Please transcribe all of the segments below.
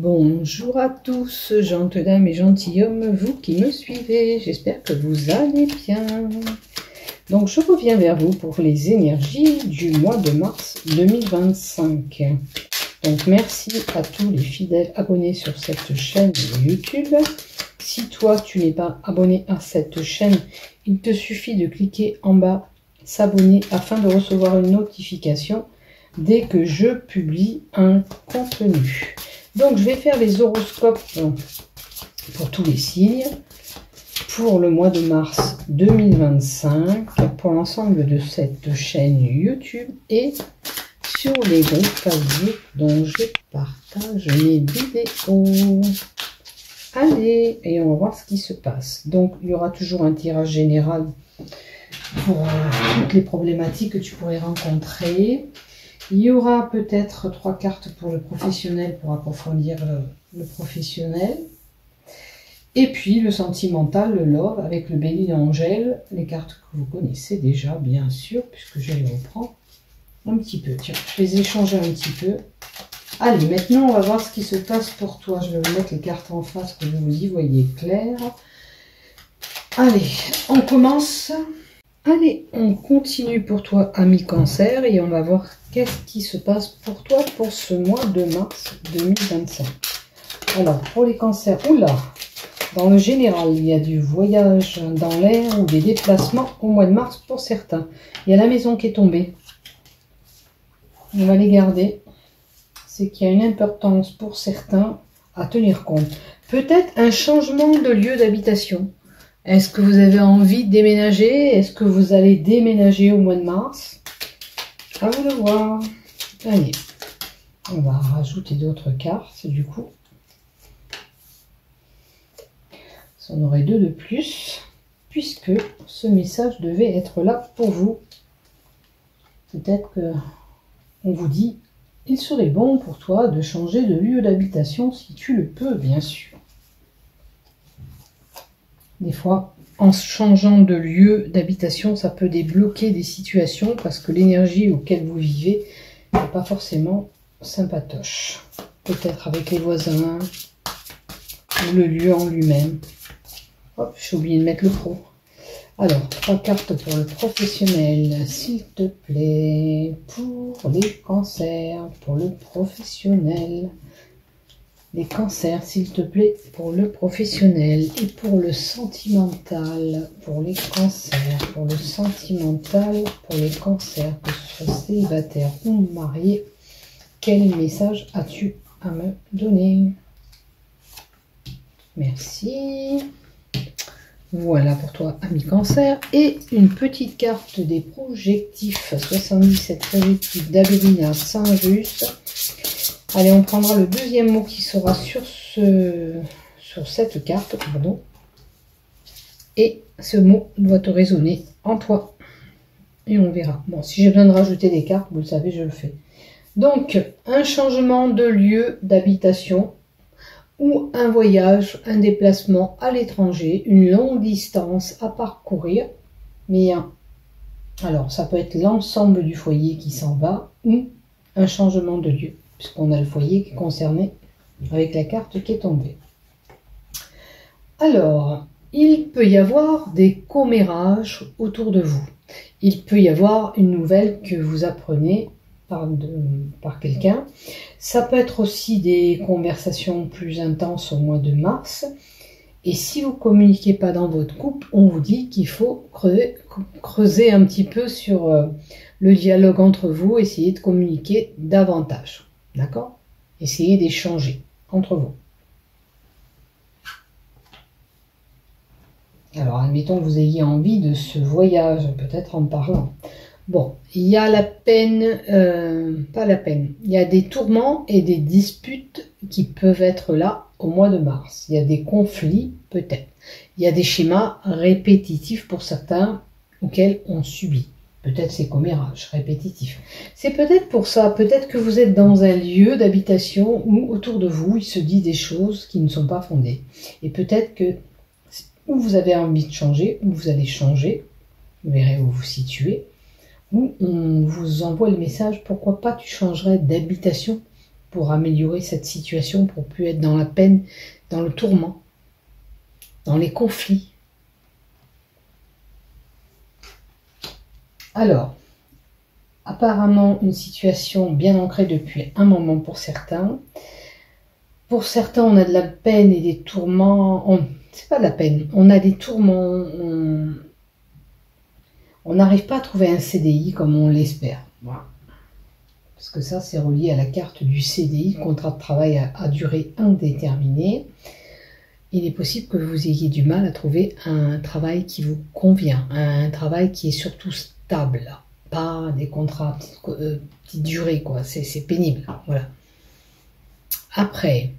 Bonjour à tous, gentes dames et gentilshommes, vous qui me suivez, j'espère que vous allez bien. Donc je reviens vers vous pour les énergies du mois de mars 2025. Donc merci à tous les fidèles abonnés sur cette chaîne YouTube. Si toi tu n'es pas abonné à cette chaîne, il te suffit de cliquer en bas s'abonner afin de recevoir une notification dès que je publie un contenu. Donc je vais faire les horoscopes pour tous les signes pour le mois de mars 2025 pour l'ensemble de cette chaîne YouTube et sur les groupes Facebook dont je partage mes vidéos. Allez, et on va voir ce qui se passe. Donc il y aura toujours un tirage général pour toutes les problématiques que tu pourrais rencontrer. Il y aura peut-être 3 cartes pour le professionnel pour approfondir le professionnel. Et puis le sentimental, le love, avec le béni d'Angèle, les cartes que vous connaissez déjà, bien sûr, puisque je les reprends un petit peu. Tiens, je les ai changées un petit peu. Allez, maintenant on va voir ce qui se passe pour toi. Je vais vous mettre les cartes en face que vous y voyez clair. Allez, on commence. Allez, on continue pour toi, ami Cancer, et on va voir qu'est-ce qui se passe pour toi pour ce mois de mars 2025. Alors, pour les cancers, oula, dans le général, il y a du voyage dans l'air ou des déplacements au mois de mars pour certains. Il y a la maison qui est tombée. On va les garder. C'est qu'il y a une importance pour certains à tenir compte. Peut-être un changement de lieu d'habitation. Est-ce que vous avez envie de déménager? Est-ce que vous allez déménager au mois de mars? À vous de voir. Allez, on va rajouter d'autres cartes du coup. On aurait 2 de plus, puisque ce message devait être là pour vous. Peut-être que on vous dit, il serait bon pour toi de changer de lieu d'habitation si tu le peux, bien sûr. Des fois, en changeant de lieu d'habitation, ça peut débloquer des situations parce que l'énergie auquel vous vivez n'est pas forcément sympatoche. Peut-être avec les voisins ou le lieu en lui-même. Hop, j'ai oublié de mettre le pro. Alors, 3 cartes pour le professionnel, s'il te plaît. Pour les cancers, pour le professionnel. Les cancers, s'il te plaît, pour le professionnel. Et pour le sentimental, pour les cancers. Pour le sentimental, pour les cancers, que ce soit célibataire ou marié. Quel message as-tu à me donner? Merci. Voilà pour toi, ami Cancer. Et une petite carte des projectifs. 77 projectifs d'Abelina Saint-Just. Allez, on prendra le deuxième mot qui sera sur cette carte. Pardon. Et ce mot doit te résonner en toi. Et on verra. Bon, si j'ai besoin de rajouter des cartes, vous le savez, je le fais. Donc, un changement de lieu d'habitation ou un voyage, un déplacement à l'étranger, une longue distance à parcourir. Mais alors, ça peut être l'ensemble du foyer qui s'en va ou un changement de lieu, puisqu'on a le foyer qui est concerné avec la carte qui est tombée. Alors, il peut y avoir des commérages autour de vous. Il peut y avoir une nouvelle que vous apprenez par quelqu'un. Ça peut être aussi des conversations plus intenses au mois de mars. Et si vous ne communiquez pas dans votre couple, on vous dit qu'il faut creuser un petit peu sur le dialogue entre vous, essayer de communiquer davantage. D'accord? Essayez d'échanger entre vous. Alors, admettons que vous ayez envie de ce voyage, peut-être en parlant. Bon, il y a la peine, pas la peine, il y a des tourments et des disputes qui peuvent être là au mois de mars. Il y a des conflits, peut-être. Il y a des schémas répétitifs pour certains auxquels on subit. Peut-être ces commérages répétitifs. C'est peut-être pour ça, peut-être que vous êtes dans un lieu d'habitation où autour de vous, il se dit des choses qui ne sont pas fondées. Et peut-être que ou vous avez envie de changer, ou vous allez changer, vous verrez où vous vous situez, où on vous envoie le message, pourquoi pas tu changerais d'habitation pour améliorer cette situation, pour plus être dans la peine, dans le tourment, dans les conflits. Alors, apparemment une situation bien ancrée depuis un moment pour certains. Pour certains, on a de la peine et des tourments. C'est pas de la peine, on a des tourments. On n'arrive pas à trouver un CDI comme on l'espère. Voilà. Parce que ça, c'est relié à la carte du CDI, contrat de travail à durée indéterminée. Il est possible que vous ayez du mal à trouver un travail qui vous convient, un travail qui est surtout stable, pas des contrats petite durée, quoi. C'est pénible, voilà. Après,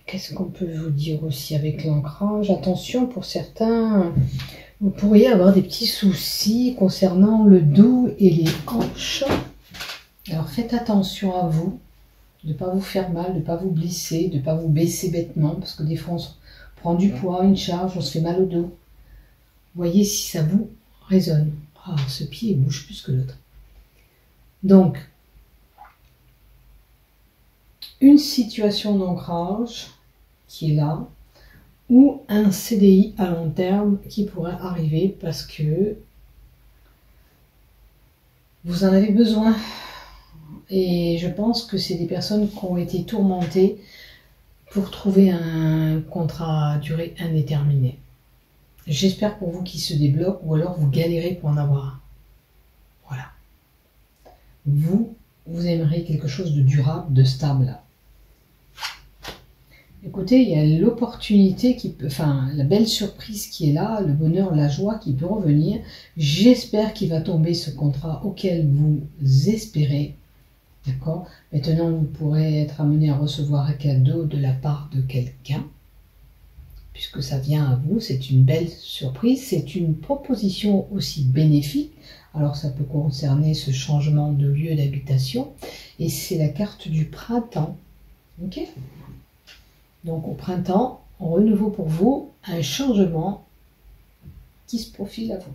qu'est-ce qu'on peut vous dire aussi avec l'ancrage? Attention, pour certains, vous pourriez avoir des petits soucis concernant le dos et les hanches. Alors faites attention à vous, de ne pas vous faire mal, de ne pas vous blesser, de ne pas vous baisser bêtement, parce que des fois on se prend du poids, une charge, on se fait mal au dos. Voyez si ça vous résonne. Ah, ce pied il bouge plus que l'autre. Donc, une situation d'ancrage qui est là, ou un CDI à long terme qui pourrait arriver parce que vous en avez besoin. Et je pense que c'est des personnes qui ont été tourmentées pour trouver un contrat à durée indéterminée. J'espère pour vous qu'il se débloque, ou alors vous galérez pour en avoir un. Voilà. Vous aimeriez quelque chose de durable, de stable. Écoutez, il y a l'opportunité qui peut, enfin, la belle surprise qui est là, le bonheur, la joie qui peut revenir. J'espère qu'il va tomber ce contrat auquel vous espérez. D'accord? Maintenant, vous pourrez être amené à recevoir un cadeau de la part de quelqu'un, puisque ça vient à vous. C'est une belle surprise. C'est une proposition aussi bénéfique. Alors, ça peut concerner ce changement de lieu d'habitation. Et c'est la carte du printemps. Ok? Donc au printemps, en renouveau pour vous, un changement qui se profile à vous.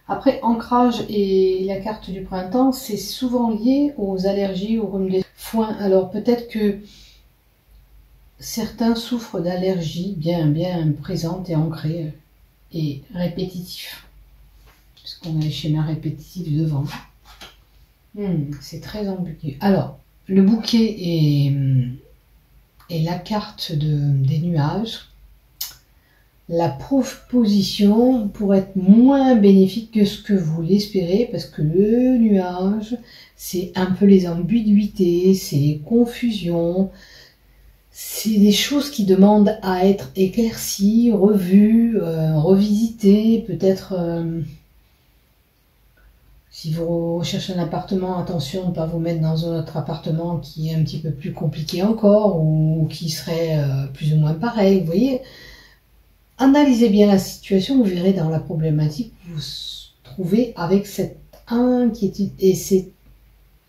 Après, ancrage et la carte du printemps, c'est souvent lié aux allergies, au rhume des foins. Alors peut-être que certains souffrent d'allergies bien présentes et ancrées et répétitifs. Puisqu'on a les schémas répétitifs devant. C'est très ambigu. Alors, le bouquet et la carte des nuages, la proposition pourrait être moins bénéfique que ce que vous l'espérez, parce que le nuage, c'est un peu les ambiguïtés, c'est les confusions, c'est des choses qui demandent à être éclaircies, revues, revisitées, peut-être... Si vous recherchez un appartement, attention de ne pas vous mettre dans un autre appartement qui est un petit peu plus compliqué encore, ou qui serait plus ou moins pareil. Vous voyez, analysez bien la situation, vous verrez dans la problématique que vous vous trouvez avec cette inquiétude et cette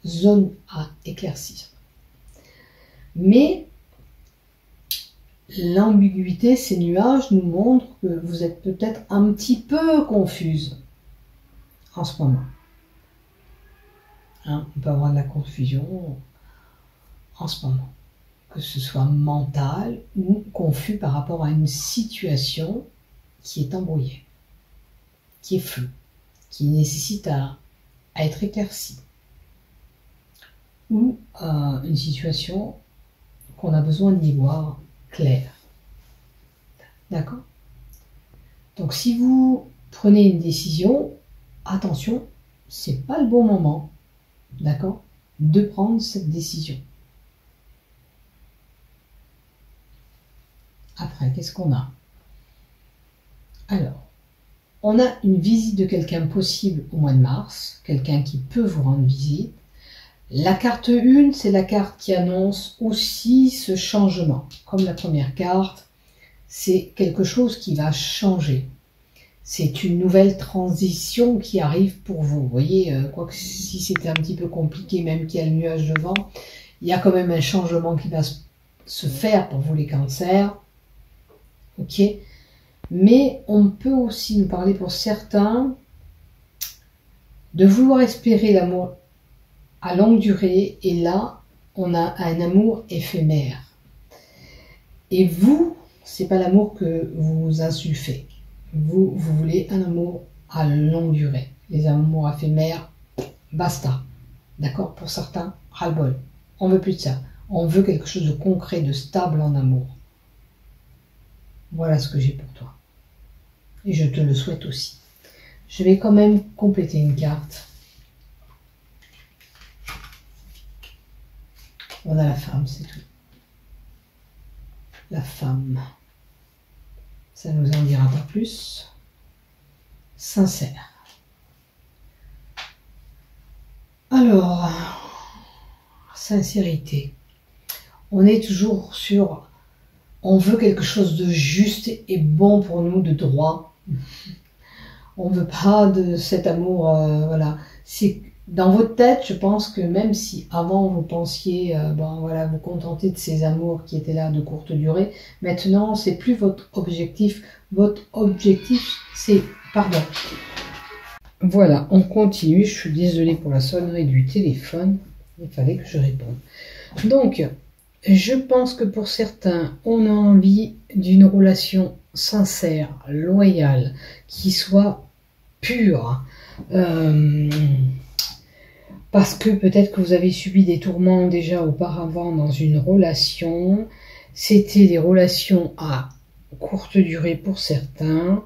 zone à éclaircir. Mais l'ambiguïté, ces nuages nous montrent que vous êtes peut-être un petit peu confuse en ce moment. On peut avoir de la confusion en ce moment, que ce soit mental ou confus par rapport à une situation qui est embrouillée, qui est floue, qui nécessite à être éclaircie, ou une situation qu'on a besoin d'y voir clair. D'accord? Donc si vous prenez une décision, attention, c'est pas le bon moment. D'accord, de prendre cette décision. Après, qu'est-ce qu'on a? Alors, on a une visite de quelqu'un possible au mois de mars, quelqu'un qui peut vous rendre visite. La carte 1, c'est la carte qui annonce aussi ce changement. Comme la première carte, c'est quelque chose qui va changer. C'est une nouvelle transition qui arrive pour vous. Vous voyez, quoique si c'était un petit peu compliqué, même qu'il y a le nuage devant, il y a quand même un changement qui va se faire pour vous les cancers. Ok. Mais on peut aussi nous parler pour certains de vouloir espérer l'amour à longue durée, et là, on a un amour éphémère. Et vous, c'est pas l'amour que vous insulfez. Vous voulez un amour à longue durée. Les amours éphémères, basta. D'accord? Pour certains, ras-le-bol. On veut plus de ça. On veut quelque chose de concret, de stable en amour. Voilà ce que j'ai pour toi. Et je te le souhaite aussi. Je vais quand même compléter une carte. On a la femme, c'est tout. La femme. Ça ne nous en dira pas plus. Sincère. Alors, sincérité. On est toujours sur... On veut quelque chose de juste et bon pour nous, de droit. On ne veut pas de cet amour, voilà. C'est dans votre tête, je pense que même si avant vous pensiez, bon voilà, vous contenter de ces amours qui étaient là de courte durée, maintenant c'est plus votre objectif. Votre objectif, c'est, pardon. Voilà, on continue. Je suis désolée pour la sonnerie du téléphone. Il fallait que je réponde. Donc, je pense que pour certains, on a envie d'une relation sincère, loyale, qui soit pure. Parce que peut-être que vous avez subi des tourments déjà auparavant dans une relation. C'était des relations à courte durée pour certains.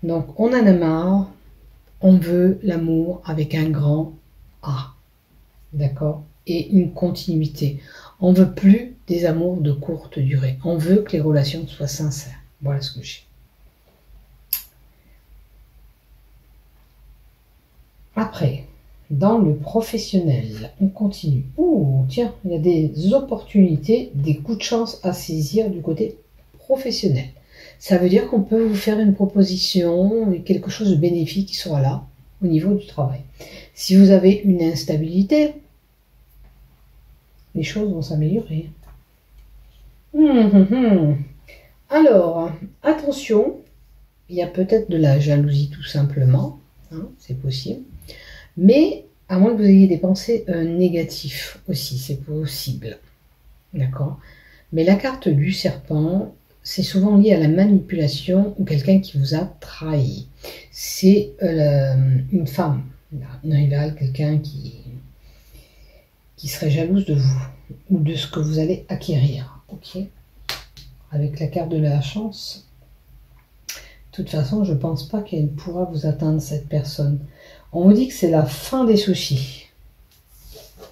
Donc, on en a marre. On veut l'amour avec un grand A. D'accord? Et une continuité. On veut plus des amours de courte durée. On veut que les relations soient sincères. Voilà ce que j'ai. Après, dans le professionnel, on continue. Oh, tiens, il y a des opportunités, des coups de chance à saisir du côté professionnel. Ça veut dire qu'on peut vous faire une proposition, quelque chose de bénéfique qui sera là au niveau du travail. Si vous avez une instabilité, les choses vont s'améliorer. Alors, attention, il y a peut-être de la jalousie tout simplement, hein, c'est possible, mais à moins que vous ayez des pensées négatives aussi, c'est possible, d'accord? Mais la carte du serpent, c'est souvent lié à la manipulation ou quelqu'un qui vous a trahi. C'est une femme, une rivale, quelqu'un qui serait jalouse de vous ou de ce que vous allez acquérir. Ok? Avec la carte de la chance, de toute façon, je ne pense pas qu'elle pourra vous atteindre, cette personne. On vous dit que c'est la fin des soucis.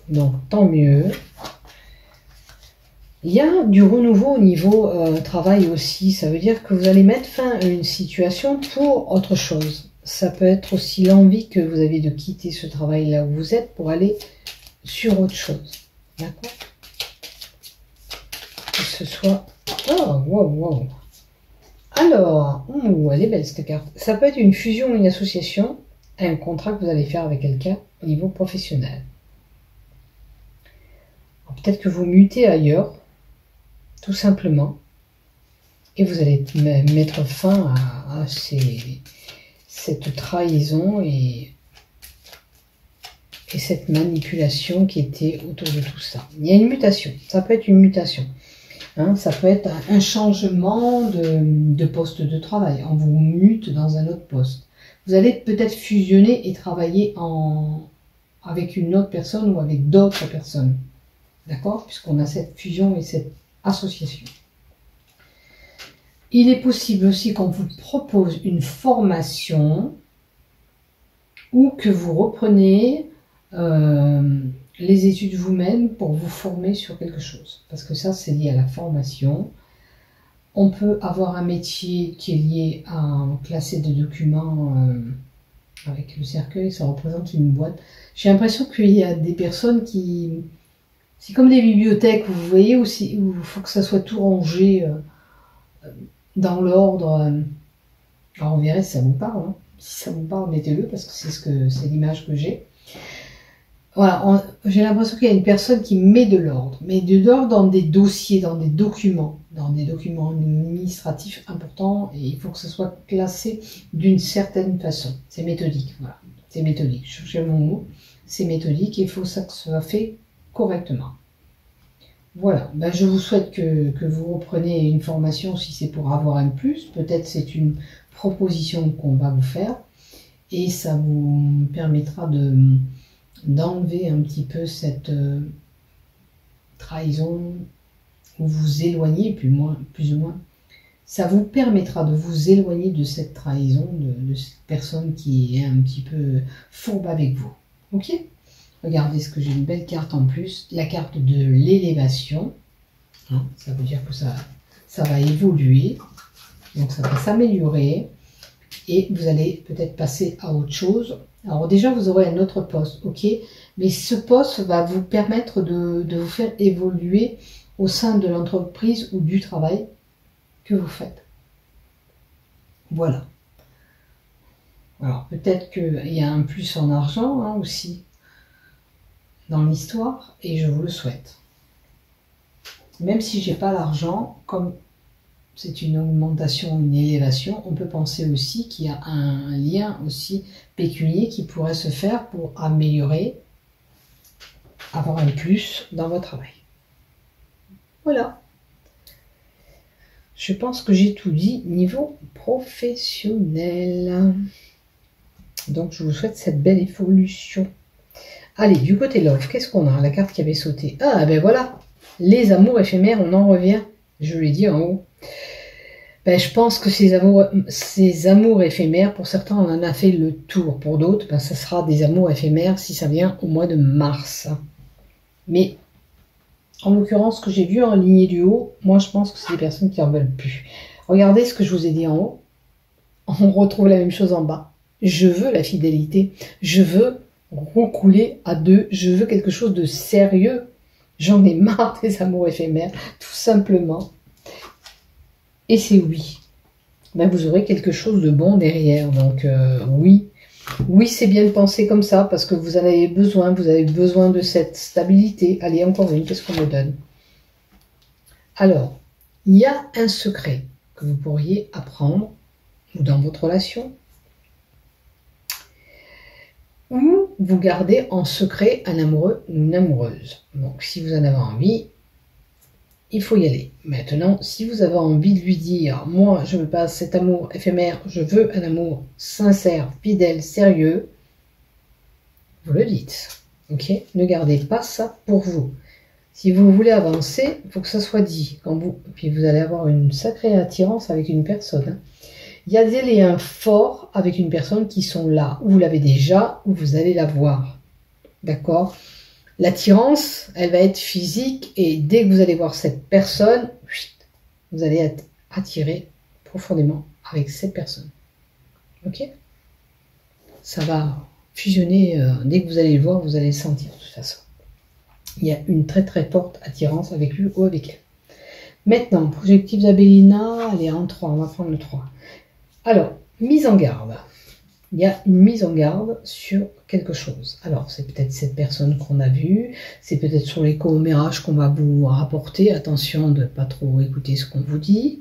Donc, tant mieux. Il y a du renouveau au niveau travail aussi. Ça veut dire que vous allez mettre fin à une situation pour autre chose. Ça peut être aussi l'envie que vous avez de quitter ce travail là où vous êtes pour aller sur autre chose. D'accord? Que ce soit... Oh, wow, wow. Alors, elle est belle cette carte. Ça peut être une fusion ou une association, un contrat que vous allez faire avec quelqu'un au niveau professionnel. Peut-être que vous mutez ailleurs, tout simplement, et vous allez mettre fin à cette trahison et cette manipulation qui était autour de tout ça. Il y a une mutation, ça peut être une mutation. Hein, ça peut être un changement de poste de travail. On vous mute dans un autre poste. Vous allez peut-être fusionner et travailler avec une autre personne ou avec d'autres personnes. D'accord? Puisqu'on a cette fusion et cette association. Il est possible aussi qu'on vous propose une formation ou que vous reprenez les études vous-même pour vous former sur quelque chose. Parce que ça, c'est lié à la formation. On peut avoir un métier qui est lié à classer des documents avec le cercueil, ça représente une boîte. J'ai l'impression qu'il y a des personnes qui... C'est comme des bibliothèques, vous voyez, où il faut que ça soit tout rangé dans l'ordre. Alors on verrait si ça vous parle. Hein. Si ça vous parle, mettez-le, parce que c'est l'image que j'ai. Voilà, j'ai l'impression qu'il y a une personne qui met de l'ordre, dans des dossiers, dans des documents administratifs importants, et il faut que ce soit classé d'une certaine façon. C'est méthodique, voilà. C'est méthodique, je cherchais mon mot. c'est méthodique et il faut que ça soit fait correctement. Voilà, ben, je vous souhaite que vous repreniez une formation si c'est pour avoir un plus. Peut-être c'est une proposition qu'on va vous faire et ça vous permettra d'enlever un petit peu cette trahison ou vous éloigner, plus ou moins. Ça vous permettra de vous éloigner de cette trahison, de cette personne qui est un petit peu fourbe avec vous. Ok? Regardez ce que j'ai, une belle carte en plus, la carte de l'élévation. Hein, ça veut dire que ça va évoluer, donc ça va s'améliorer et vous allez peut-être passer à autre chose. Alors déjà, vous aurez un autre poste, ok? Mais ce poste va vous permettre de vous faire évoluer au sein de l'entreprise ou du travail que vous faites. Voilà. Alors peut-être qu'il y a un plus en argent hein, aussi dans l'histoire et je vous le souhaite. Même si j'ai pas l'argent, comme c'est une augmentation, une élévation, on peut penser aussi qu'il y a un lien aussi pécunier qui pourrait se faire pour améliorer, avoir un plus dans votre travail. Voilà. Je pense que j'ai tout dit niveau professionnel. Donc je vous souhaite cette belle évolution. Allez, du côté love, qu'est-ce qu'on a? La carte qui avait sauté. Ah ben voilà, les amours éphémères, on en revient. Je l'ai dit en haut. Ben, je pense que ces amours éphémères, pour certains, on en a fait le tour. Pour d'autres, ben, ça sera des amours éphémères si ça vient au mois de mars. Mais, en l'occurrence, ce que j'ai vu en lignée du haut, moi, je pense que c'est des personnes qui en veulent plus. Regardez ce que je vous ai dit en haut. On retrouve la même chose en bas. Je veux la fidélité. Je veux roucouler à deux. Je veux quelque chose de sérieux. J'en ai marre des amours éphémères, tout simplement. Et c'est oui. Ben, vous aurez quelque chose de bon derrière. Donc oui. Oui, c'est bien de penser comme ça parce que vous avez besoin de cette stabilité. Allez, encore une, qu'est-ce qu'on me donne? Alors, il y a un secret que vous pourriez apprendre ou dans votre relation ou vous gardez en secret un amoureux ou une amoureuse. Donc, si vous en avez envie, il faut y aller. Maintenant, si vous avez envie de lui dire, moi, je ne veux pas cet amour éphémère, je veux un amour sincère, fidèle, sérieux, vous le dites. Ok? Ne gardez pas ça pour vous. Si vous voulez avancer, il faut que ça soit dit. Puis vous allez avoir une sacrée attirance avec une personne. Hein. Il y a des liens forts avec une personne qui sont là, où vous l'avez déjà, où vous allez la voir. D'accord? L'attirance, elle va être physique et dès que vous allez voir cette personne, vous allez être attiré profondément avec cette personne. Ok? Ça va fusionner, dès que vous allez le voir, vous allez le sentir de toute façon. Il y a une très très forte attirance avec lui ou avec elle. Maintenant, projectif d'Abélina, elle est en 3, on va prendre le 3. Alors, mise en garde. Il y a une mise en garde sur quelque chose. Alors, c'est peut-être cette personne qu'on a vue, c'est peut-être sur les commérages qu'on va vous rapporter. Attention de ne pas trop écouter ce qu'on vous dit.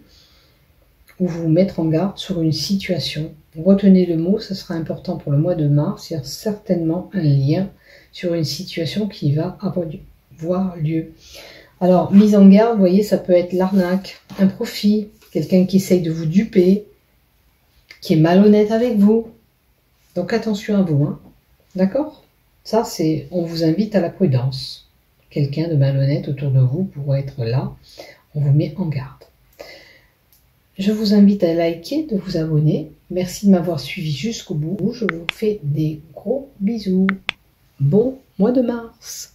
Ou vous mettre en garde sur une situation. Retenez le mot, ça sera important pour le mois de mars. Il y a certainement un lien sur une situation qui va avoir lieu. Alors, mise en garde, vous voyez, ça peut être l'arnaque, un profit, quelqu'un qui essaye de vous duper, qui est malhonnête avec vous. Donc attention à vous, hein. D'accord? Ça, c'est, on vous invite à la prudence. Quelqu'un de malhonnête autour de vous pourrait être là. On vous met en garde. Je vous invite à liker, de vous abonner. Merci de m'avoir suivi jusqu'au bout. Je vous fais des gros bisous. Bon mois de mars.